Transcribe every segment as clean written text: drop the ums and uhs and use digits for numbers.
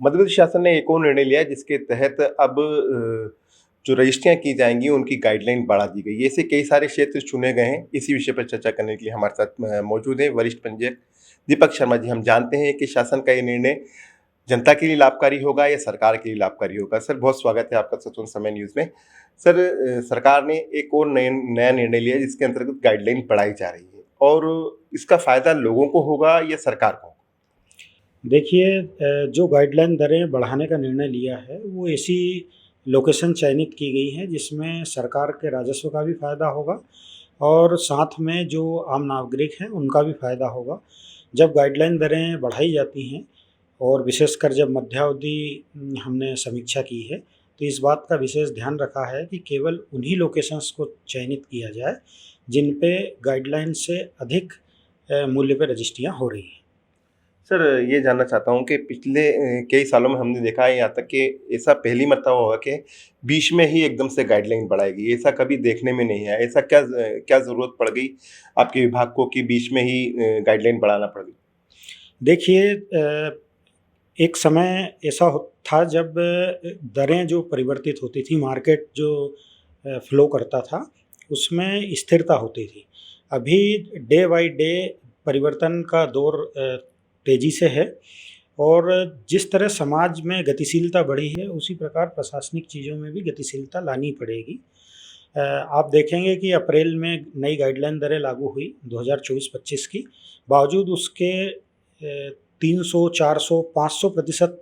मध्य प्रदेश शासन ने एक और निर्णय लिया है जिसके तहत अब जो रजिस्ट्रियाँ की जाएँगी उनकी गाइडलाइन बढ़ा दी गई है। ऐसे कई सारे क्षेत्र चुने गए हैं। इसी विषय पर चर्चा करने के लिए हमारे साथ मौजूद हैं वरिष्ठ पंजीयक दीपक शर्मा जी। हम जानते हैं कि शासन का ये निर्णय जनता के लिए लाभकारी होगा या सरकार के लिए लाभकारी होगा? सर बहुत स्वागत है आपका सचमुच समय न्यूज़ में। सर सरकार ने एक और नया निर्णय लिया है जिसके अंतर्गत गाइडलाइन बढ़ाई जा रही है और इसका फ़ायदा लोगों को होगा या सरकार को? देखिए जो गाइडलाइन दरें बढ़ाने का निर्णय लिया है, वो ऐसी लोकेशन चयनित की गई हैं जिसमें सरकार के राजस्व का भी फ़ायदा होगा और साथ में जो आम नागरिक हैं, उनका भी फ़ायदा होगा। जब गाइडलाइन दरें बढ़ाई जाती हैं और विशेषकर जब मध्यावधि हमने समीक्षा की है, तो इस बात का विशेष ध्यान रखा है कि केवल उन्हीं लोकेशंस को चयनित किया जाए, जिन पे गाइडलाइन से अधिक मूल्य पे रजिस्ट्रियाँ हो रही हैं। सर ये जानना चाहता हूँ कि पिछले कई सालों में हमने देखा है यहाँ तक कि ऐसा पहली मर्तबा हुआ कि बीच में ही एकदम से गाइडलाइन बढ़ाई गई। ऐसा कभी देखने में नहीं आया। ऐसा क्या ज़रूरत पड़ गई आपके विभाग को कि बीच में ही गाइडलाइन बढ़ाना पड़ गई? देखिए एक समय ऐसा था जब दरें जो परिवर्तित होती थी, मार्केट जो फ्लो करता था, उसमें स्थिरता होती थी। अभी डे बाय डे परिवर्तन का दौर तेज़ी से है और जिस तरह समाज में गतिशीलता बढ़ी है, उसी प्रकार प्रशासनिक चीज़ों में भी गतिशीलता लानी पड़ेगी। आप देखेंगे कि अप्रैल में नई गाइडलाइन दरें लागू हुई 2024-25 की, बावजूद उसके 300, 400, 500%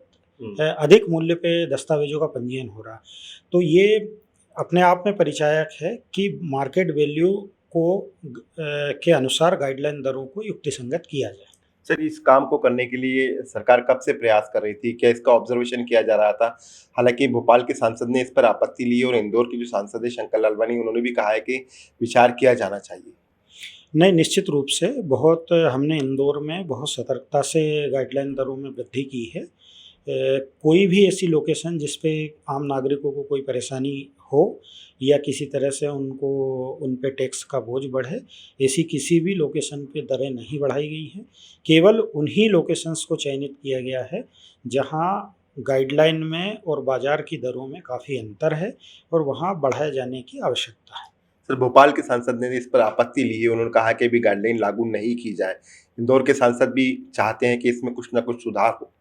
अधिक मूल्य पे दस्तावेज़ों का पंजीयन हो रहा। तो ये अपने आप में परिचायक है कि मार्केट वैल्यू को के अनुसार गाइडलाइन दरों को युक्तिसंगत किया जाए। सर इस काम को करने के लिए सरकार कब से प्रयास कर रही थी? क्या इसका ऑब्जर्वेशन किया जा रहा था? हालाँकि भोपाल के सांसद ने इस पर आपत्ति ली और इंदौर के जो सांसद हैं शंकर लालवानी उन्होंने भी कहा है कि विचार किया जाना चाहिए। नहीं, निश्चित रूप से बहुत हमने इंदौर में बहुत सतर्कता से गाइडलाइन दरों में वृद्धि की है। कोई भी ऐसी लोकेशन जिस पे आम नागरिकों को कोई परेशानी हो या किसी तरह से उनको उन पे टैक्स का बोझ बढ़े, ऐसी किसी भी लोकेशन पे दरें नहीं बढ़ाई गई हैं। केवल उन्हीं लोकेशंस को चयनित किया गया है, जहाँ गाइडलाइन में और बाज़ार की दरों में काफ़ी अंतर है और वहाँ बढ़ाए जाने की आवश्यकता है। सर भोपाल के सांसद ने इस पर आपत्ति ली है। उन्होंने कहा कि अभी गाइडलाइन लागू नहीं की जाए। इंदौर के सांसद भी चाहते हैं कि इसमें कुछ न कुछ सुधार हो।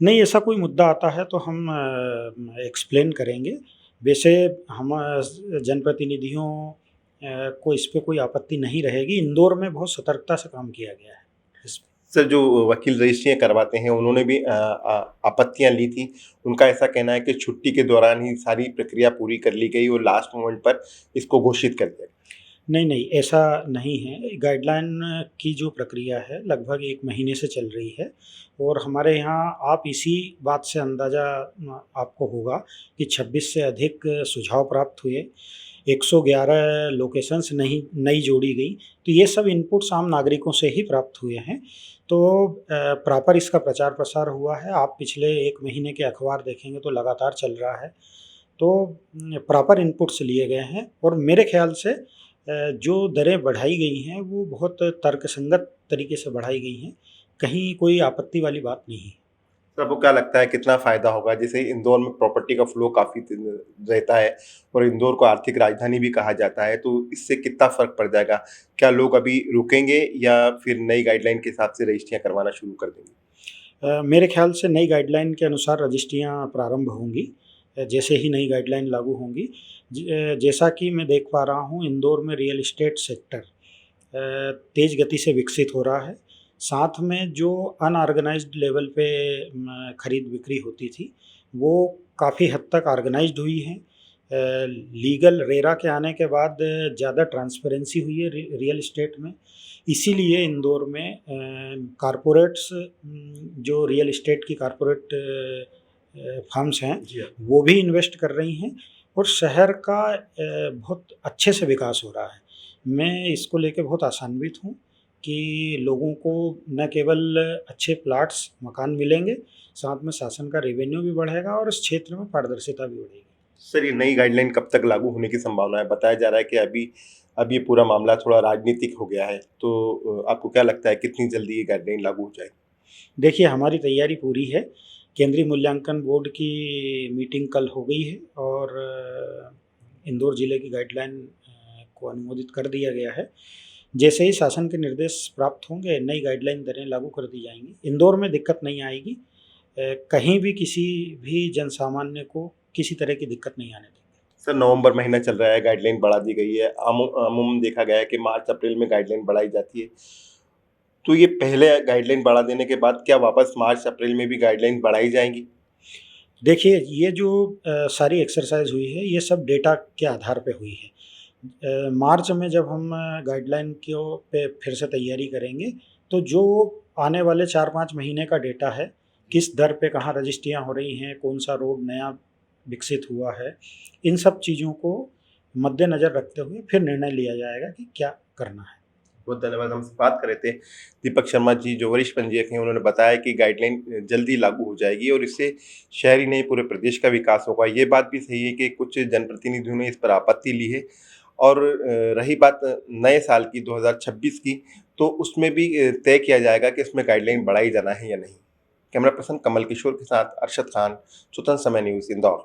नहीं, ऐसा कोई मुद्दा आता है तो हम एक्सप्लेन करेंगे। वैसे हम जनप्रतिनिधियों को इस पे कोई आपत्ति नहीं रहेगी। इंदौर में बहुत सतर्कता से काम किया गया है इस पे। सर जो वकील रजिस्ट्रियाँ करवाते हैं उन्होंने भी आपत्तियाँ ली थी। उनका ऐसा कहना है कि छुट्टी के दौरान ही सारी प्रक्रिया पूरी कर ली गई और लास्ट मोमेंट पर इसको घोषित कर दिया। नहीं, नहीं, ऐसा नहीं है। गाइडलाइन की जो प्रक्रिया है लगभग 1 महीने से चल रही है और हमारे यहाँ आप इसी बात से अंदाज़ा आपको होगा कि 26 से अधिक सुझाव प्राप्त हुए। 111 लोकेशंस नई जोड़ी गई। तो ये सब इनपुट्स आम नागरिकों से ही प्राप्त हुए हैं। तो प्रॉपर इसका प्रचार-प्रसार हुआ है। आप पिछले 1 महीने के अखबार देखेंगे तो लगातार चल रहा है। तो प्रॉपर इनपुट्स लिए गए हैं और मेरे ख़्याल से जो दरें बढ़ाई गई हैं, वो बहुत तर्कसंगत तरीके से बढ़ाई गई हैं। कहीं कोई आपत्ति वाली बात नहीं है। तो आपको क्या लगता है कितना फ़ायदा होगा? जैसे इंदौर में प्रॉपर्टी का फ्लो काफ़ी तेज़ रहता है और इंदौर को आर्थिक राजधानी भी कहा जाता है, तो इससे कितना फ़र्क पड़ जाएगा? क्या लोग अभी रुकेंगे या फिर नई गाइडलाइन के हिसाब से रजिस्ट्रियाँ करवाना शुरू कर देंगे? मेरे ख़्याल से नई गाइडलाइन के अनुसार रजिस्ट्रियाँ प्रारंभ होंगी जैसे ही नई गाइडलाइन लागू होंगी। जैसा कि मैं देख पा रहा हूँ इंदौर में रियल एस्टेट सेक्टर तेज़ गति से विकसित हो रहा है। साथ में जो अनऑर्गेनाइज़्ड लेवल पे खरीद-बिक्री होती थी, वो काफ़ी हद तक ऑर्गेनाइज़्ड हुई है। लीगल रेरा के आने के बाद ज़्यादा ट्रांसपेरेंसी हुई है रियल एस्टेट में। इसीलिए इंदौर में कॉर्पोरेट्स जो रियल एस्टेट की कॉर्पोरेट फर्म्स हैं, जी हाँ। वो भी इन्वेस्ट कर रही हैं और शहर का बहुत अच्छे से विकास हो रहा है। मैं इसको लेके बहुत आशान्वित हूँ कि लोगों को न केवल अच्छे प्लॉट्स, मकान मिलेंगे, साथ में शासन का रेवेन्यू भी बढ़ेगा और इस क्षेत्र में पारदर्शिता भी बढ़ेगी। सर ये नई गाइडलाइन कब तक लागू होने की संभावना है? बताया जा रहा है कि अब ये पूरा मामला थोड़ा राजनीतिक हो गया है, तो आपको क्या लगता है कितनी जल्दी ये गाइडलाइन लागू हो जाएगी? देखिए, हमारी तैयारी पूरी है। केंद्रीय मूल्यांकन बोर्ड की मीटिंग कल हो गई है और इंदौर जिले की गाइडलाइन को अनुमोदित कर दिया गया है। जैसे ही शासन के निर्देश प्राप्त होंगे, नई गाइडलाइन दरें लागू कर दी जाएंगी। इंदौर में दिक्कत नहीं आएगी, कहीं भी किसी भी जन सामान्य को किसी तरह की दिक्कत नहीं आने देंगे। सर, नवंबर महीना चल रहा है, गाइडलाइन बढ़ा दी गई है। अमूमन देखा गया है कि मार्च अप्रैल में गाइडलाइन बढ़ाई जाती है, तो ये पहले गाइडलाइन बढ़ा देने के बाद क्या वापस मार्च अप्रैल में भी गाइडलाइन बढ़ाई जाएंगी? देखिए, ये जो सारी एक्सरसाइज हुई है, ये सब डेटा के आधार पे हुई है। मार्च में जब हम गाइडलाइन को पे फिर से तैयारी करेंगे, तो जो आने वाले 4-5 महीने का डेटा है, किस दर पे कहाँ रजिस्ट्रियाँ हो रही हैं, कौन सा रोड नया विकसित हुआ है, इन सब चीज़ों को मद्देनज़र रखते हुए फिर निर्णय लिया जाएगा कि क्या करना है। बहुत धन्यवाद। हमसे बात कर रहे थे दीपक शर्मा जी, जो वरिष्ठ पंजीयक हैं। उन्होंने बताया कि गाइडलाइन जल्दी लागू हो जाएगी और इससे शहर ही नहीं पूरे प्रदेश का विकास होगा। ये बात भी सही है कि कुछ जनप्रतिनिधियों ने इस पर आपत्ति ली है। और रही बात नए साल की 2026 की, तो उसमें भी तय किया जाएगा कि इसमें गाइडलाइन बढ़ाई जाना है या नहीं। कैमरा पर्सन कमल किशोर के साथ अरशद खान, स्वतंत्र समय न्यूज़, इंदौर।